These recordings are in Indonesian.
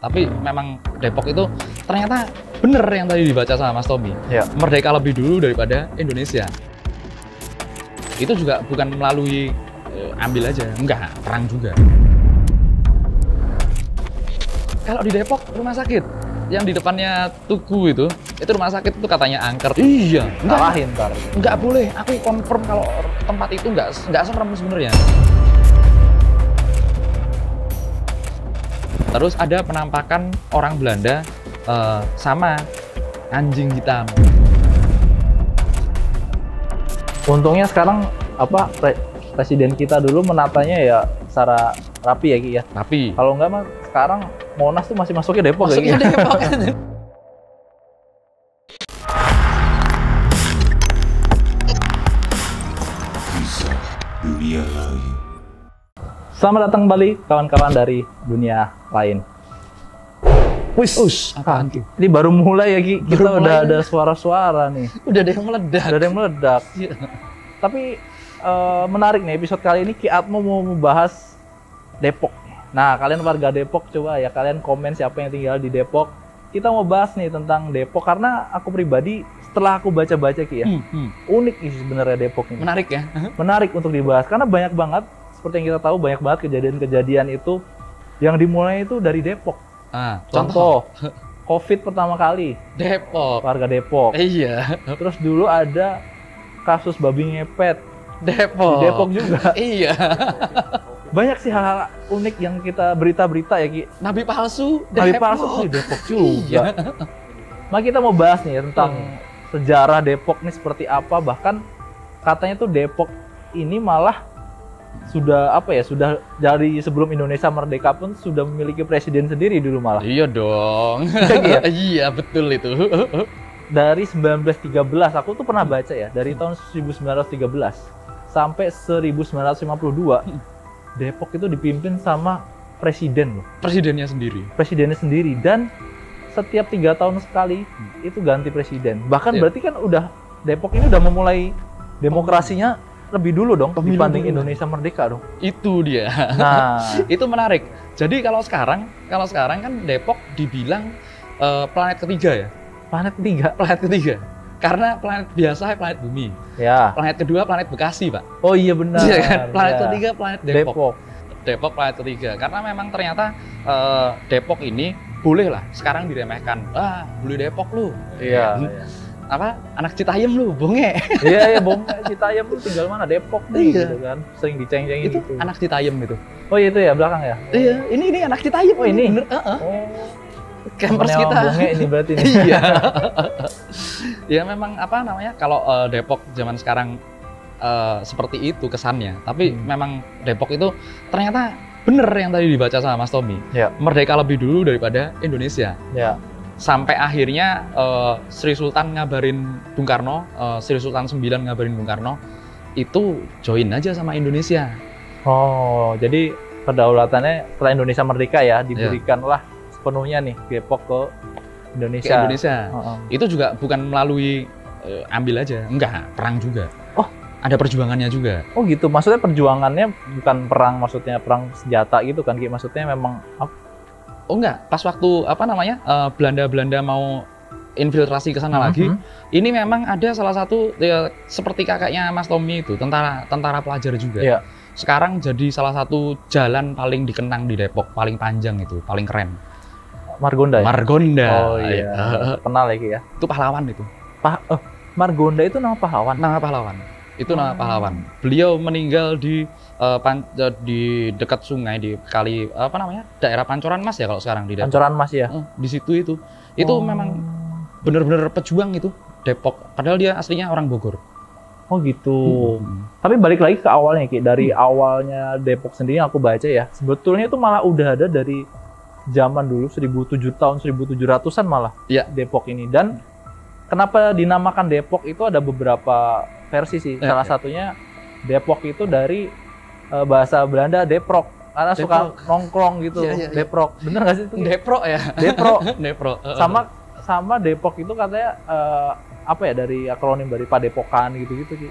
Tapi memang Depok itu ternyata bener yang tadi dibaca sama Mas Tommy. Ya. Merdeka lebih dulu daripada Indonesia. Itu juga bukan melalui ambil aja, enggak, perang juga. Kalau di Depok rumah sakit yang di depannya Tugu itu rumah sakit itu katanya angker. Iya, Salahin ntar. Enggak boleh. Aku confirm kalau tempat itu enggak serem sebenarnya. Terus ada penampakan orang Belanda sama anjing hitam. Untungnya sekarang presiden kita dulu menatanya ya secara rapi ya Ki ya. Tapi Kalau enggak mah sekarang Monas tuh masih masuknya Depok ya Ki. masuknya Depok. Dunia lain. Selamat datang kembali kawan-kawan dari dunia lain. Wis, apaan tuh? Ini baru mulai ya Ki, kita Baru udah mulai. ada suara-suara nih. Udah ada yang meledak. Udah ada yang meledak. Iya. Tapi menarik nih episode kali ini Ki Atmo mau membahas Depok. Nah, kalian warga Depok coba ya kalian komen siapa yang tinggal di Depok. Kita mau bahas nih tentang Depok karena aku pribadi setelah aku baca-baca Ki ya, unik sih sebenarnya Depok ini. Menarik ya? Menarik untuk dibahas karena banyak banget seperti yang kita tahu banyak banget kejadian-kejadian itu yang dimulai itu dari Depok. Contoh COVID pertama kali Depok. warga Depok. Iya, Terus dulu ada kasus babi ngepet Depok. di Depok juga. Iya. Banyak sih hal-hal unik yang kita berita-berita ya Ki. Nabi palsu. Nabi Depok. palsu tuh di Depok juga. Iya. Nah kita mau bahas nih tentang sejarah Depok nih seperti apa. Bahkan katanya tuh Depok ini malah sudah sudah dari sebelum Indonesia merdeka pun sudah memiliki presiden sendiri dulu malah. Iya dong. Iya. Iya, betul itu. Dari 1913 aku tuh pernah baca ya, dari tahun 1913 sampai 1952 Depok itu dipimpin sama presiden loh. Presidennya sendiri. Presidennya sendiri dan setiap 3 tahun sekali itu ganti presiden. Bahkan Iya. berarti kan udah Depok ini udah memulai demokrasinya lebih dulu dong Pemilu dibanding dulu. Indonesia merdeka dong. Itu dia. Nah, Itu menarik. Jadi kalau sekarang kan Depok dibilang planet ketiga ya. planet ketiga. Planet ketiga. Karena planet biasa planet bumi. Ya. Planet kedua planet Bekasi, Pak. Oh iya benar. Iya kan? Planet Ya. ketiga planet Depok. Depok planet ketiga. Karena memang ternyata Depok ini boleh lah sekarang diremehkan. Beli Depok lu. Iya. Ya. Apa? Anak Citayam lu, bonge. Iya, Bong. Citayam tuh tinggal mana? Depok nih, Iya. gitu kan. Sering diceng-cengin Itu gitu. anak Citayam itu. Oh iya itu ya belakang ya. Iya, ini anak Citayam. Oh, ini? Bener, Oh. campers temennya kita. Om Bonge ini berarti nih. Iya. Ya memang apa namanya? Kalau Depok zaman sekarang seperti itu kesannya. Tapi memang Depok itu ternyata bener yang tadi dibaca sama Mas Tommy. Ya. Merdeka lebih dulu daripada Indonesia. Ya. Sampai akhirnya Sri Sultan ngabarin Bung Karno, Sri Sultan 9 ngabarin Bung Karno, itu join aja sama Indonesia. Oh, jadi kedaulatannya setelah Indonesia merdeka ya diberikanlah sepenuhnya nih Depok ke Indonesia. Ke Indonesia. Heeh. Itu juga bukan melalui ambil aja, enggak, perang juga. Oh, ada perjuangannya juga. Oh gitu, maksudnya perjuangannya bukan perang, maksudnya perang senjata gitu kan, Ki? Maksudnya memang Oh enggak, pas waktu apa namanya Belanda mau infiltrasi ke sana lagi, ini memang ada salah satu ya, seperti kakaknya Mas Tommy itu tentara pelajar juga. Iya. Sekarang jadi salah satu jalan paling dikenang di Depok, paling panjang itu, paling keren. Margonda ya? Margonda. Oh iya, kenal ya Ki ya? Itu pahlawan itu. Margonda itu nama pahlawan? Nama pahlawan. Itu nama pahlawan. Beliau meninggal di dekat sungai di kali apa namanya? Daerah Pancoran Mas ya kalau sekarang di Depok. Pancoran Mas ya? Di situ itu. Itu memang benar-benar pejuang itu Depok. Padahal dia aslinya orang Bogor. Oh gitu. Tapi balik lagi ke awalnya Ki, dari awalnya Depok sendiri yang aku baca ya, sebetulnya itu malah udah ada dari zaman dulu 1700-an malah Iya. Depok ini. Dan kenapa dinamakan Depok itu ada beberapa versi sih. Salah satunya Depok itu dari bahasa Belanda Deprok, karena suka nongkrong gitu. Iya. Deprok, bener nggak sih itu? Depro ya. Depro. Depro. Sama Depok itu katanya apa ya, dari akronim dari Padepokan gitu-gitu Ki.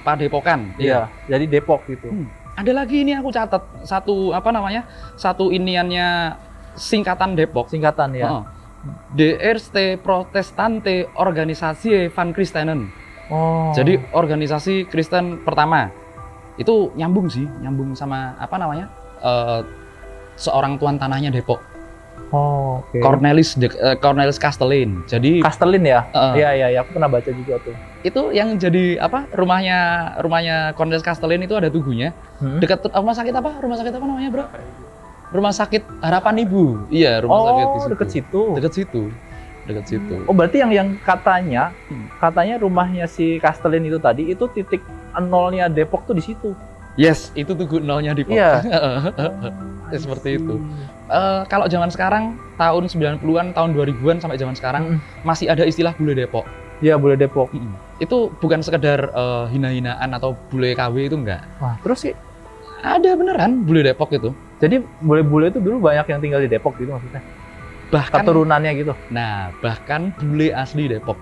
Padepokan. Iya, jadi Depok gitu. Ada lagi ini aku catat satu apa namanya? Satu iniannya singkatan Depok. Singkatan ya. De Eerste Protestante Organisatie van Christenen. Oh. Jadi organisasi Kristen pertama. Itu nyambung sama apa namanya? Seorang tuan tanahnya Depok. Oh, oke. Cornelis Castellin. Jadi Castellin ya? Iya, aku pernah baca juga tuh. Itu yang jadi apa? Rumahnya Cornelis Castellin itu ada tugunya. Dekat rumah sakit apa? Rumah sakit apa namanya, Bro? Rumah sakit Harapan Ibu. Iya, rumah sakit di situ. Dekat situ. Oh, berarti yang katanya rumahnya si Castellin itu tadi itu titik nolnya Depok tuh di situ. Yes, itu tugu nolnya Depok. Iya. Seperti itu. Kalau zaman sekarang, tahun 90-an, tahun 2000-an sampai zaman sekarang, masih ada istilah bule Depok. Iya, bule Depok. Itu bukan sekedar hina-hinaan atau bule KW itu enggak. Wah, terus sih ada beneran bule Depok itu. Jadi bule-bule itu dulu banyak yang tinggal di Depok gitu maksudnya? Bahkan keturunannya gitu? Nah, bahkan bule asli Depok.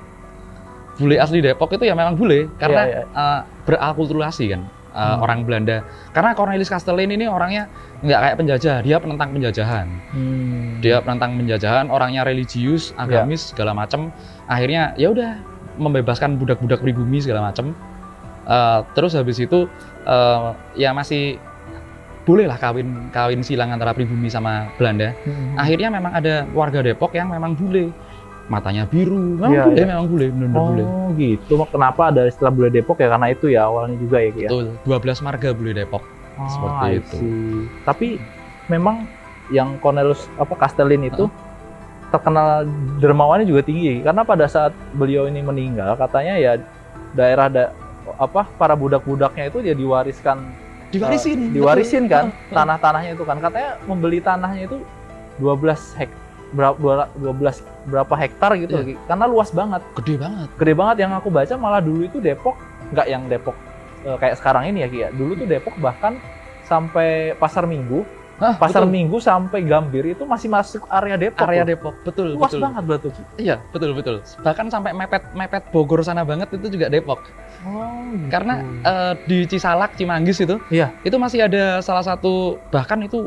Bule asli Depok itu ya memang bule, karena berakulturasi kan. Orang Belanda. Karena Cornelis Castellin ini orangnya nggak kayak penjajah, dia penentang penjajahan. Dia penentang penjajahan, orangnya religius, agamis, segala macam. Akhirnya ya udah membebaskan budak-budak pribumi segala macam. Terus habis itu ya masih boleh lah kawin silang antara pribumi sama Belanda. Akhirnya memang ada warga Depok yang memang bule. Matanya biru, memang bule, benar-benar bule. Oh gitu, kenapa ada istilah bule Depok ya, karena itu ya awalnya juga ya. Betul, 12 marga bule Depok, seperti itu. Tapi memang yang Cornelis Castellin itu terkenal dermawannya juga tinggi, karena pada saat beliau ini meninggal, katanya ya para budak-budaknya itu dia diwarisin kan, tanah-tanahnya itu kan, katanya membeli tanahnya itu 12 berapa hektar gitu, karena luas banget. Gede banget yang aku baca. Malah dulu itu Depok, nggak yang Depok kayak sekarang ini ya Ki ya. Dulu tuh Depok bahkan sampai Pasar Minggu Minggu sampai Gambir itu masih masuk area Depok. Betul. Luas banget berarti. Iya, betul. Bahkan sampai mepet Bogor sana banget itu juga Depok. Gitu. Karena di Cisalak, Cimanggis itu masih ada salah satu, bahkan itu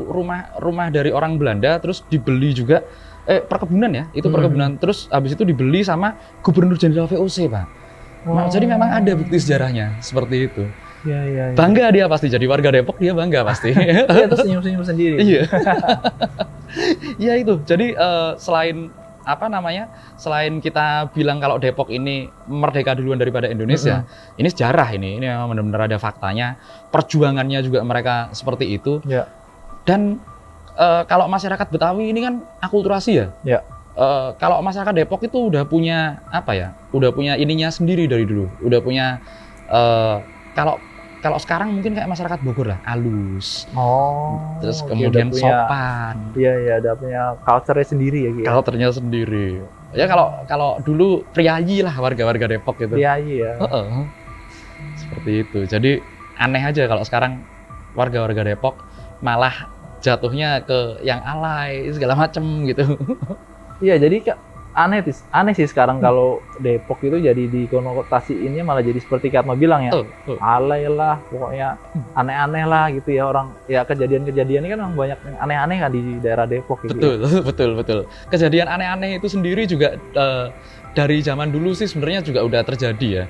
rumah dari orang Belanda, terus dibeli juga perkebunan ya, itu perkebunan, terus habis itu dibeli sama Gubernur Jenderal VOC, Pak. Nah, jadi memang ada bukti sejarahnya seperti itu. Iya. Bangga dia pasti, jadi warga Depok dia bangga pasti. Iya, terus senyum-senyum sendiri. Iya. Iya itu. Jadi selain kita bilang kalau Depok ini merdeka duluan daripada Indonesia, ini sejarah ini memang benar-benar ada faktanya. Perjuangannya juga mereka seperti itu. Ya. Dan kalau masyarakat Betawi ini kan akulturasi ya. Ya. Kalau masyarakat Depok itu udah punya udah punya ininya sendiri dari dulu. Udah punya kalau sekarang mungkin kayak masyarakat Bogor lah, halus. Terus kemudian sopan. Iya, ada punya culture-nya sendiri ya, Ki. Culture-nya sendiri. Ya kalau dulu priayi lah warga-warga Depok gitu. Priayi ya. Seperti itu. Jadi aneh aja kalau sekarang warga-warga Depok malah jatuhnya ke yang alay segala macem gitu. Iya, jadi aneh sih sekarang kalau Depok itu jadi dikonotasiinnya malah jadi seperti Kak Atma bilang ya, alay lah, pokoknya aneh-aneh lah gitu ya orang. Ya kejadian-kejadian ini kan memang banyak yang aneh-aneh kan di daerah Depok gitu. Betul. Kejadian aneh-aneh itu sendiri juga dari zaman dulu sih sebenarnya juga udah terjadi ya.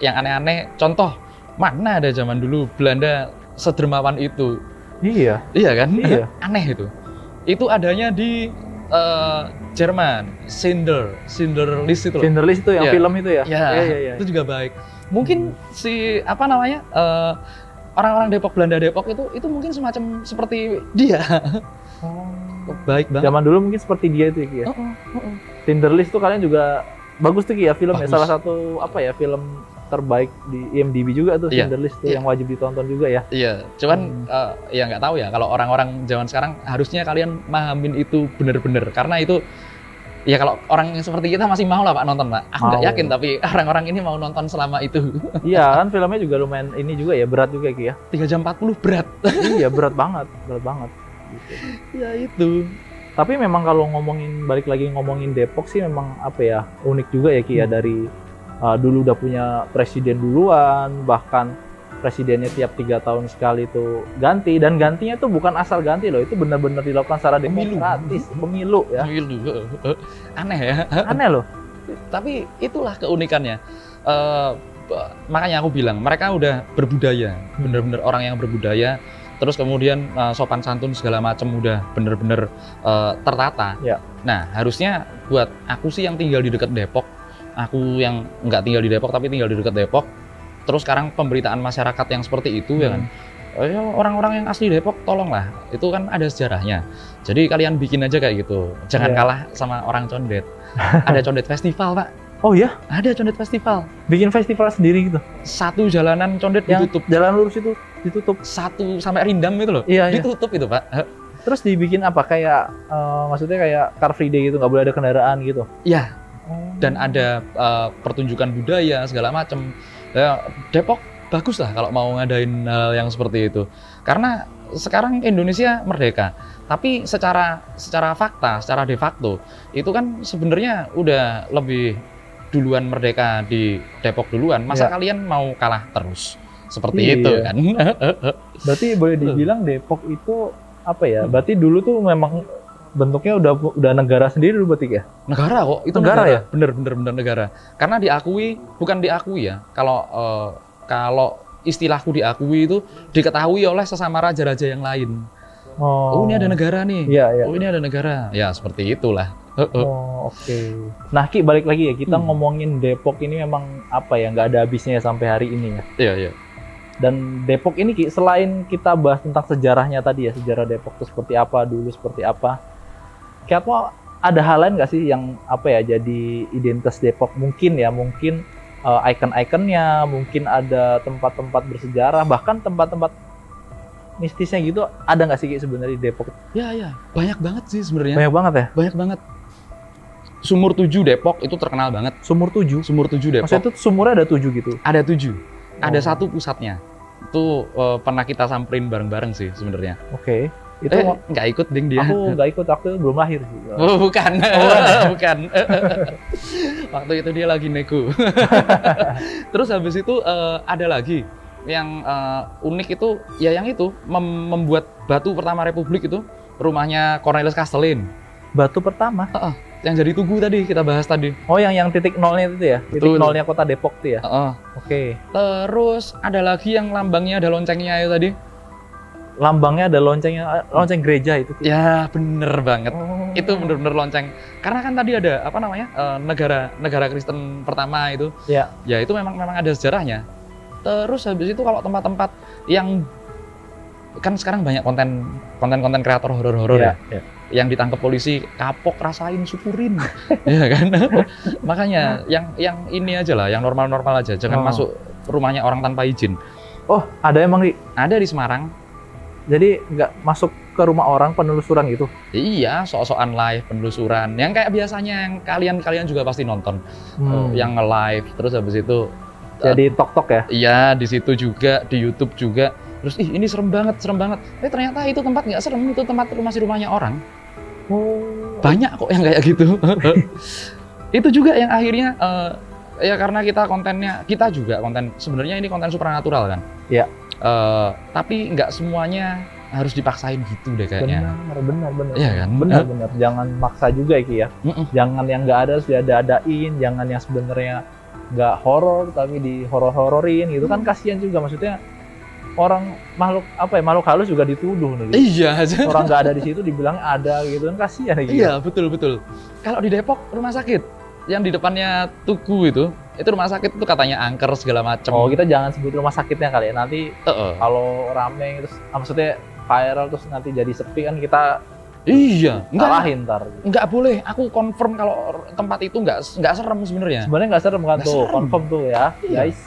Yang aneh-aneh, contoh mana ada zaman dulu Belanda sedermawan itu. Iya kan? Iya. Aneh itu. Itu adanya di Jerman, Schindler's itu loh. Schindler's itu yang film itu ya? Iya. Itu juga baik. Mungkin orang-orang Belanda Depok itu mungkin semacam seperti dia. Baik banget. Zaman dulu mungkin seperti dia itu ya. Schindler's itu kalian juga bagus tuh ya filmnya. Salah satu film terbaik di IMDb juga tuh, Schindler's tuh yang wajib ditonton juga ya. Iya, cuman ya nggak tahu ya kalau orang-orang zaman sekarang harusnya kalian mahamin itu bener-bener, karena itu ya kalau orang yang seperti kita masih mau lah Pak nonton Pak. Aku nggak yakin tapi orang-orang ini mau nonton selama itu. Iya kan filmnya juga lumayan ini juga ya, berat juga Ki ya. 3 jam 40 berat. Iya berat banget. Gitu. Ya itu. Tapi memang kalau balik lagi ngomongin Depok sih memang unik juga ya Ki ya, dari dulu udah punya presiden duluan, bahkan presidennya tiap 3 tahun sekali itu ganti, dan gantinya tuh bukan asal ganti loh, itu benar-benar dilakukan secara demokratis, pemilu ya. Pemilu. Aneh ya. Aneh loh. Tapi itulah keunikannya. Makanya aku bilang mereka udah berbudaya, bener-bener orang yang berbudaya. Terus kemudian sopan santun segala macam udah bener-bener tertata. Ya. Nah harusnya buat aku sih yang tinggal di dekat Depok, aku yang nggak tinggal di Depok tapi tinggal di dekat Depok. Terus sekarang pemberitaan masyarakat yang seperti itu ya kan. Orang-orang yang asli Depok tolonglah, itu kan ada sejarahnya. Jadi kalian bikin aja kayak gitu. Jangan kalah sama orang condet. Ada condet festival, Pak. Oh ya? Ada condet festival. Bikin festival sendiri gitu. Satu jalanan condet Yang ditutup. Jalan lurus itu ditutup. Satu sampai Rindam itu loh. Iya, ditutup itu, Pak. Terus dibikin apa? Kayak maksudnya kayak Car Free Day gitu, nggak boleh ada kendaraan gitu. Iya. Dan ada pertunjukan budaya segala macam. Ya, Depok bagus lah kalau mau ngadain hal yang seperti itu. Karena sekarang Indonesia merdeka, tapi secara fakta, secara de facto itu kan sebenarnya udah lebih duluan merdeka di Depok duluan. Masa kalian mau kalah terus seperti itu kan? Berarti boleh dibilang Depok itu apa ya? Berarti dulu tuh memang bentuknya udah negara sendiri dulu berarti ya? Negara kok, itu negara ya? Bener negara. Karena diakui, bukan diakui ya. Kalau istilahku diakui itu diketahui oleh sesama raja-raja yang lain. Oh ini ada negara nih. Iya. Oh ini ada negara. Ya seperti itulah. Oke. Nah Ki, balik lagi ya, kita ngomongin Depok ini memang apa ya, nggak ada habisnya ya sampai hari ini ya. Iya. Dan Depok ini Ki, selain kita bahas tentang sejarahnya tadi ya, sejarah Depok itu seperti apa dulu, seperti apa, Kiatmo ada hal lain nggak sih yang apa ya jadi identitas Depok? Mungkin icon-iconnya, mungkin ada tempat-tempat bersejarah, bahkan tempat-tempat mistisnya gitu, ada nggak sih sebenarnya di Depok? Ya, banyak banget sih sebenarnya. Banyak banget ya? Banyak banget. Sumur 7 Depok itu terkenal banget. Sumur 7? Sumur 7 Depok. Maksudnya itu sumurnya ada 7 gitu? Ada 7. Ada satu pusatnya. Itu pernah kita samperin bareng-bareng sih sebenarnya. Oke. Itu nggak ikut ding dia. Aku nggak ikut, aku belum lahir sih. Oh, bukan. Bukan. Waktu itu dia lagi nego. Terus habis itu ada lagi yang unik itu ya yang itu membuat batu pertama Republik itu rumahnya Cornelis Kastelin. Batu pertama? Yang jadi tugu tadi kita bahas tadi. Oh, yang titik nolnya itu ya? Titik nolnya kota Depok itu ya? Oke. Terus ada lagi yang lambangnya ada loncengnya itu tadi. Lambangnya ada loncengnya, lonceng gereja itu. Ya bener banget. Itu bener-bener lonceng. Karena kan tadi ada apa namanya negara Kristen pertama itu. Ya itu memang ada sejarahnya. Terus habis itu kalau tempat-tempat yang kan sekarang banyak konten kreator horor ya. Yang ditangkap polisi, kapok, rasain, syukurin. Ya kan? Makanya yang ini aja lah, yang normal-normal aja. Jangan masuk rumahnya orang tanpa izin. Oh, ada emang ada di Semarang. Jadi nggak masuk ke rumah orang, penelusuran gitu? Iya, sok-sokan live penelusuran. Yang kayak biasanya yang kalian juga pasti nonton. Yang nge-live, terus habis itu jadi tok-tok ya? Iya, di situ juga, di YouTube juga. Terus ini serem banget. Tapi ternyata itu tempat nggak serem, itu tempat masih rumahnya orang. Banyak kok yang kayak gitu. Itu juga yang akhirnya ya karena kita juga konten sebenarnya ini konten supernatural kan. Iya. Tapi nggak semuanya harus dipaksain gitu deh kayaknya. Benar. Iya kan? Benar. Jangan maksa juga Ki ya. Jangan yang nggak ada sudah ada-adain, jangan yang sebenarnya nggak horor tapi di horor-hororin gitu kan, kasihan juga. Maksudnya orang makhluk halus juga dituduh nih. Iya. Orang nggak ada di situ dibilang ada gitu kan, kasihan gitu. Iya, betul. Kalau di Depok rumah sakit yang di depannya Tugu itu rumah sakit itu katanya angker segala macam. Oh, kita jangan sebut rumah sakitnya kali ya. Nanti kalau rame terus maksudnya viral terus nanti jadi sepi kan, kita salahin ntar. Nggak boleh. Aku confirm kalau tempat itu nggak serem sebenarnya. Sebenarnya nggak serem kan, tuh confirm tuh ya, guys.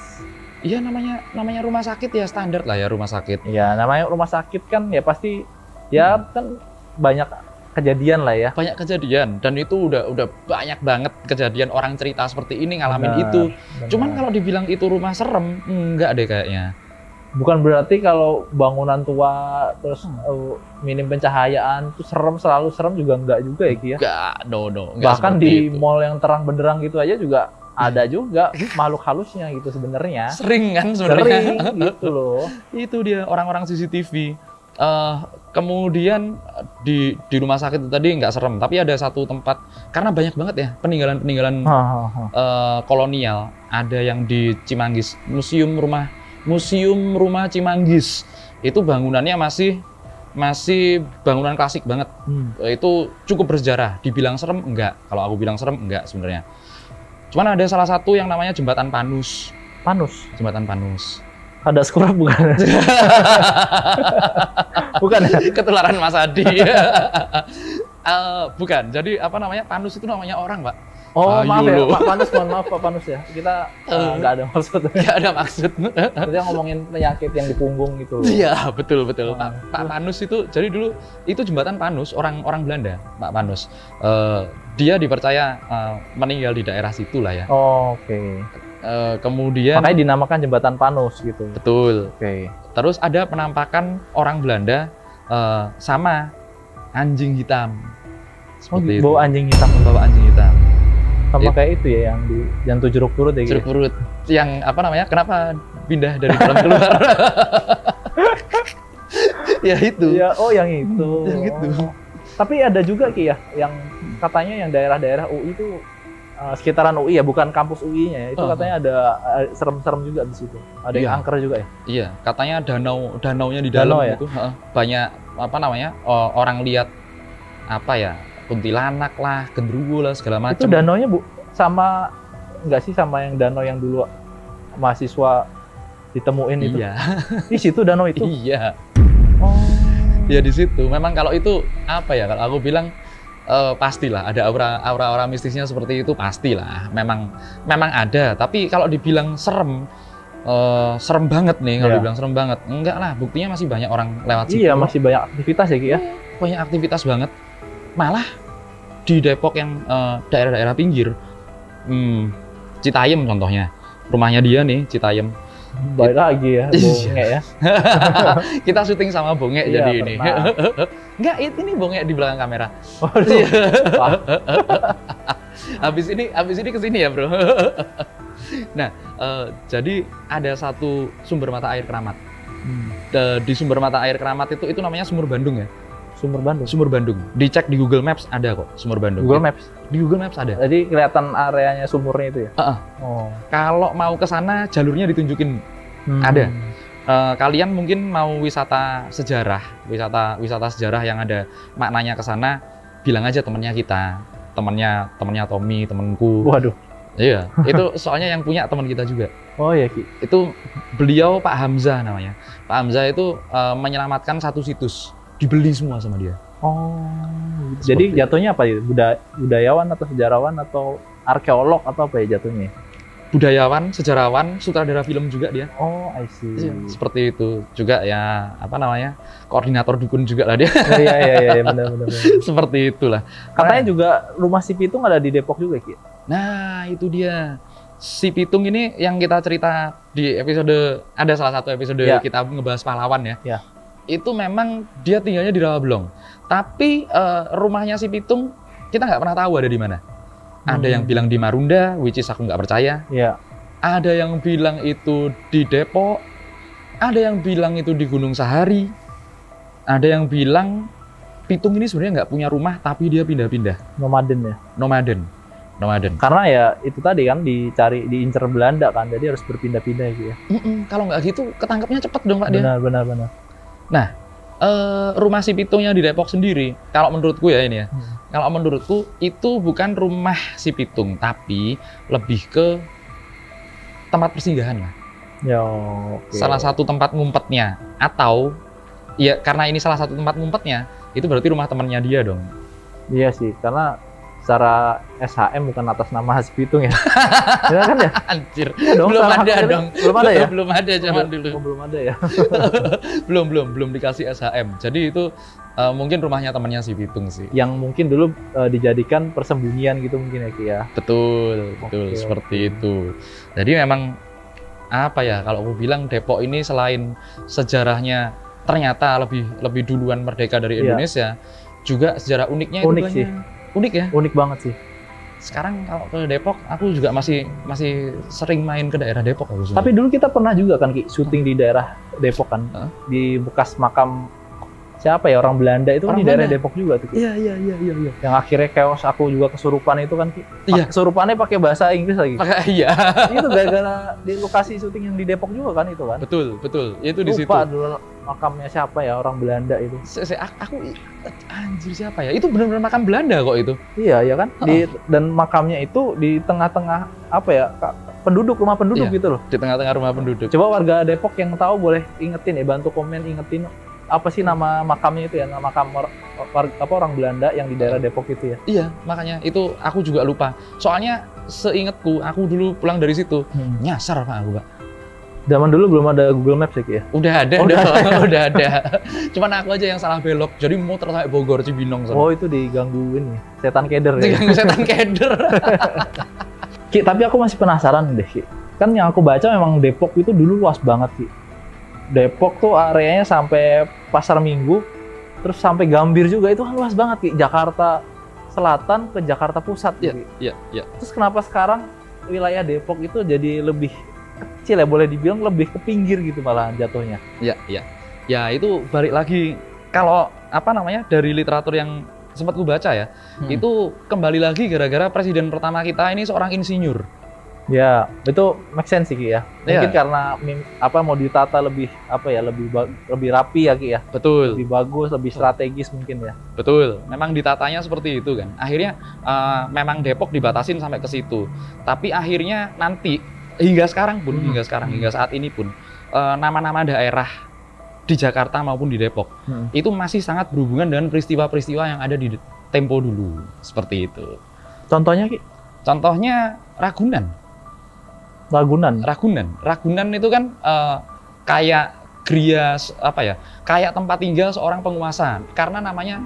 Iya, namanya rumah sakit ya, standar lah ya rumah sakit. Iya, namanya rumah sakit kan ya pasti ya kan banyak kejadian lah ya. Banyak kejadian, dan itu udah banyak banget kejadian orang cerita seperti ini ngalamin itu. Cuman kalau dibilang itu rumah serem, enggak deh kayaknya. Bukan berarti kalau bangunan tua terus minim pencahayaan itu selalu serem juga, enggak juga ya Ki ya? Enggak, no. Bahkan di mall yang terang benderang gitu aja juga ada juga makhluk halusnya gitu sebenarnya. Sering kan sebenarnya. Sering gitu loh. Itu dia orang-orang CCTV. Kemudian di rumah sakit itu tadi nggak serem, tapi ada satu tempat karena banyak banget ya peninggalan kolonial. Ada yang di Cimanggis, museum rumah Cimanggis. Itu bangunannya masih bangunan klasik banget. Itu cukup bersejarah. Dibilang serem enggak? Kalau aku bilang serem enggak sebenarnya. Cuman ada salah satu yang namanya Jembatan Panus. Jembatan Panus. Ada skurap bukan? Bukan ya? Ketularan Mas Adi. Bukan. Jadi apa namanya? Panus itu namanya orang, Pak. Oh, maaf ya, Pak Panus, mohon maaf Pak Panus ya. Kita nggak ada maksud. Nggak ada maksud. Kita ngomongin penyakit yang di punggung gitu. Iya, betul. Pak Panus itu, jadi dulu itu Jembatan Panus, orang Belanda, Pak Panus. Dia dipercaya meninggal di daerah situ lah ya. Oh, oke. Kemudian makanya dinamakan Jembatan Panus gitu. Betul. Oke. Terus ada penampakan orang Belanda sama anjing hitam. Seperti itu. Bawa anjing hitam. Bawa anjing hitam. Sama kayak itu ya yang tuh jeruk purut ya gitu. Jeruk purut yang apa namanya? Kenapa pindah dari dalam keluar? Ya itu. Ya, oh yang itu. Yang itu. Tapi ada juga Ki ya yang katanya yang daerah-daerah UI itu sekitaran UI ya, bukan kampus UI-nya ya. Itu katanya ada serem-serem juga di situ. Ada yang angker juga ya? Iya, katanya danaunya di dalam ya? itu banyak apa namanya? Orang lihat apa ya? Kuntilanak lah, genderuwo lah, segala macam. Itu danaunya sama nggak sih sama yang danau yang dulu mahasiswa ditemuin itu? Iya. Di situ danau itu? Iya. Oh. Ya di situ. Memang kalau itu apa ya? Kalau aku bilang pastilah ada aura mistisnya seperti itu, pastilah. Memang ada. Tapi kalau dibilang serem banget nih. Kalau dibilang serem banget, enggak lah. Buktinya masih banyak orang lewat situ. Iya, masih banyak aktivitas ya Ki ya. Banyak aktivitas banget. Malah di Depok yang daerah-daerah pinggir, Citayam contohnya, rumahnya dia nih Citayam. Baik lagi ya, Bongek ya. Kita syuting sama Bongek Iya, jadi ini. Enggak, ini Bongek di belakang kamera. Waduh. Habis ini kesini ya bro. Nah, jadi ada satu sumber mata air keramat. Di sumber mata air keramat itu namanya Sumur Bandung ya. Sumur Bandung. Dicek di Google Maps ada kok Sumur Bandung. Google Maps. Di Google Maps ada. Jadi kelihatan areanya sumurnya itu ya. Oh. Kalau mau ke sana jalurnya ditunjukin ada. Kalian mungkin mau wisata sejarah yang ada maknanya ke sana, bilang aja temennya kita, temennya Tommy, temenku. Waduh. Iya. Itu soalnya yang punya teman kita juga. Oh iya Ki. Itu beliau Pak Hamzah namanya. Pak Hamzah itu menyelamatkan satu situs. Dibeli semua sama dia. Oh, jadi jatuhnya apa ya? Budayawan atau sejarawan atau arkeolog atau apa ya jatuhnya? Budayawan, sejarawan, sutradara film juga dia. Oh, I see. Seperti itu juga ya, apa namanya? Koordinator dukun juga lah dia. Iya, benar. Seperti itulah. Katanya juga rumah si Pitung ada di Depok juga, Ki. Nah, itu dia. Si Pitung ini yang kita cerita di episode, ada salah satu episode kita ngebahas pahlawan ya. Ya. Itu memang dia tinggalnya di Rawabelong. Tapi rumahnya si Pitung kita nggak pernah tahu ada di mana. Ada yang bilang di Marunda, which is aku nggak percaya. Iya. Ada yang bilang itu di Depok. Ada yang bilang itu di Gunung Sahari. Ada yang bilang Pitung ini sebenarnya nggak punya rumah, tapi dia pindah-pindah. Nomaden ya? Nomaden. Karena ya itu tadi kan diincer Belanda kan, jadi harus berpindah-pindah gitu ya. Kalau nggak gitu ketangkepnya cepet dong Pak dia. Benar. Nah, rumah si Pitung yang di Depok sendiri, kalau menurutku ya ini ya, kalau menurutku itu bukan rumah si Pitung, tapi lebih ke tempat persinggahan lah. Ya, okay. Salah satu tempat ngumpetnya, atau ya karena ini salah satu tempat ngumpetnya, itu berarti rumah temannya dia dong. Iya sih, karena secara SHM bukan atas nama si Pitung ya. Ya kan ya? Anjir. Ya dong, belum ada dong. Belum ada ya? Belum ada zaman dulu. Belum ada ya. belum dikasih SHM. Jadi itu mungkin rumahnya temannya si Pitung sih. Yang mungkin dulu dijadikan persembunyian gitu mungkin ya Ki ya. Betul, seperti itu. Jadi memang apa ya, kalau aku bilang Depok ini selain sejarahnya ternyata lebih duluan merdeka dari Indonesia, juga sejarah uniknya itu unik sih. Unik ya? Unik banget sih. sekarang kalau ke Depok aku juga masih sering main ke daerah Depok aku Tapi dulu kita pernah juga kan Ki syuting di daerah Depok kan, di bekas makam siapa ya orang Belanda itu kan di daerah Depok juga tuh. Iya. Yang akhirnya chaos aku juga kesurupan itu kan Ki. Iya. Kesurupannya pakai bahasa Inggris lagi. Iya. Itu gara-gara di lokasi syuting yang di Depok juga kan itu kan. Betul. Itu di situ. Lupa dulu makamnya siapa ya orang Belanda itu. Aku anjir siapa ya? Itu benar-benar makam Belanda kok itu. Iya ya kan. Dan makamnya itu di tengah-tengah apa ya? Rumah penduduk gitu loh. Di tengah-tengah rumah penduduk. Coba warga Depok yang tahu boleh ingetin ya, bantu komen ingetin apa sih nama makamnya itu ya, nama makam orang Belanda yang di daerah Depok itu ya. Iya, makanya itu aku juga lupa. Soalnya seingatku aku dulu pulang dari situ nyasar Pak aku, Pak. Zaman dulu belum ada Google Maps ya Ki ya? Udah ada. Udah ada. Cuman aku aja yang salah belok. Jadi muter sampai Bogor Cibinong sana. Oh, itu digangguin ya. Setan keder ya. Diganggu setan keder. Ki, tapi aku masih penasaran deh Ki. Kan yang aku baca memang Depok itu dulu luas banget Ki. Depok tuh areanya sampai Pasar Minggu, terus sampai Gambir juga, itu kan luas banget Ki. Jakarta Selatan ke Jakarta Pusat. Iya. Terus kenapa sekarang wilayah Depok itu jadi lebih kecil ya, boleh dibilang lebih ke pinggir gitu malah jatuhnya? Iya. Ya itu balik lagi kalau dari literatur yang sempat ku baca ya, itu kembali lagi gara-gara presiden pertama kita ini seorang insinyur. Ya, itu make sense sih Ki ya. Mungkin karena mau ditata lebih lebih rapi ya Ki ya. Betul. Lebih bagus, lebih strategis mungkin ya. Betul. Memang ditatanya seperti itu kan. Akhirnya memang Depok dibatasin sampai ke situ. Tapi akhirnya nanti hingga saat ini pun nama-nama daerah di Jakarta maupun di Depok itu masih sangat berhubungan dengan peristiwa-peristiwa yang ada di tempo dulu. Seperti itu. Contohnya Ki? Contohnya Ragunan itu kan kayak gria kayak tempat tinggal seorang penguasa karena namanya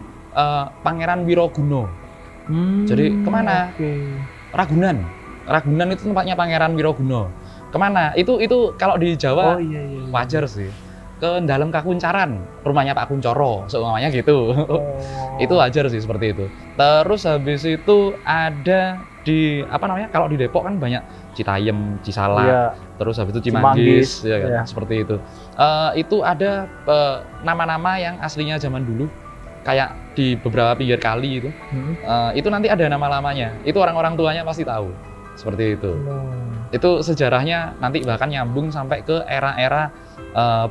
Pangeran Wiroguno. Jadi kemana? Ragunan itu tempatnya Pangeran Wiroguno. Kemana? Itu kalau di Jawa wajar sih. Ke dalam Kakuncaran, rumahnya Pak Kuncoro, seumpamanya gitu. Itu wajar sih seperti itu. Terus habis itu ada di kalau di Depok kan banyak Citayam, Cisalak, terus habis itu Cimanggis, ya kan? Seperti itu. Itu ada nama-nama yang aslinya zaman dulu, kayak di beberapa pinggir kali itu. Itu nanti ada nama-namanya. Itu orang-orang tuanya pasti tahu. Seperti itu. Itu sejarahnya nanti bahkan nyambung sampai ke era-era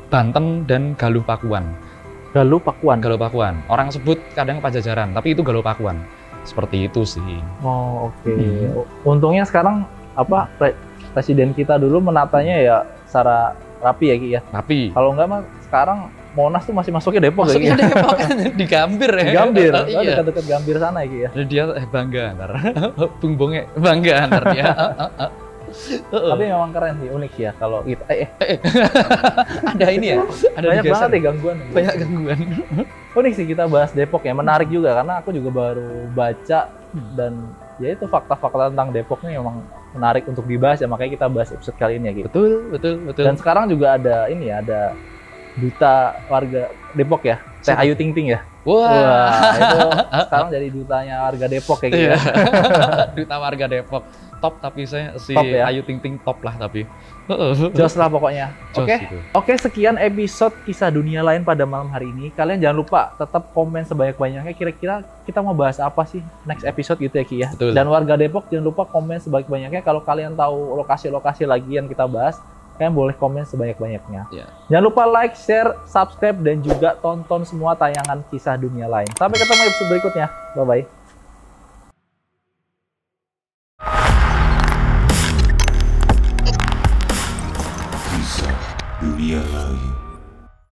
Banten dan Galuh Pakuan. Galuh Pakuan. Orang sebut kadang Pajajaran, tapi itu Galuh Pakuan. Seperti itu sih. Oh, oke. Untungnya sekarang presiden kita dulu menatanya ya secara rapi ya Ki ya. Rapi. Kalau enggak mah sekarang Monas tuh masih masuknya Depok ya Ki. Depok di Gambir ya. Di Gambir. Dekat-dekat Gambir sana ya Ki ya. Dia bangga ntar. Bung Bonge bangga ntar dia. Tapi memang keren sih, unik sih ya kalau kita ada ini ya, ada banyak banget ya gangguan. Banyak gangguan. Unik sih kita bahas Depok ya, menarik juga karena aku juga baru baca dan ya itu fakta-fakta tentang Depoknya memang menarik untuk dibahas ya, makanya kita bahas episode kali ini ya gitu. Betul. Dan sekarang juga ada ini ya, ada duta warga Depok ya, Teh Ayu Ting Ting ya. Wah, itu sekarang jadi dutanya warga Depok kayak gitu. Duta warga Depok. Top tapi si top, ya? Ayu Ting Ting top lah tapi. Jos lah pokoknya. Oke, sekian episode kisah dunia lain pada malam hari ini. Kalian jangan lupa tetap komen sebanyak-banyaknya. Kira-kira kita mau bahas apa sih next episode gitu ya Ki ya. Betul. Dan warga Depok jangan lupa komen sebanyak-banyaknya. Kalau kalian tahu lokasi-lokasi lagi yang kita bahas, kalian boleh komen sebanyak-banyaknya. Jangan lupa like, share, subscribe, dan juga tonton semua tayangan kisah dunia lain. Sampai ketemu episode berikutnya. Bye-bye. Dunia lain.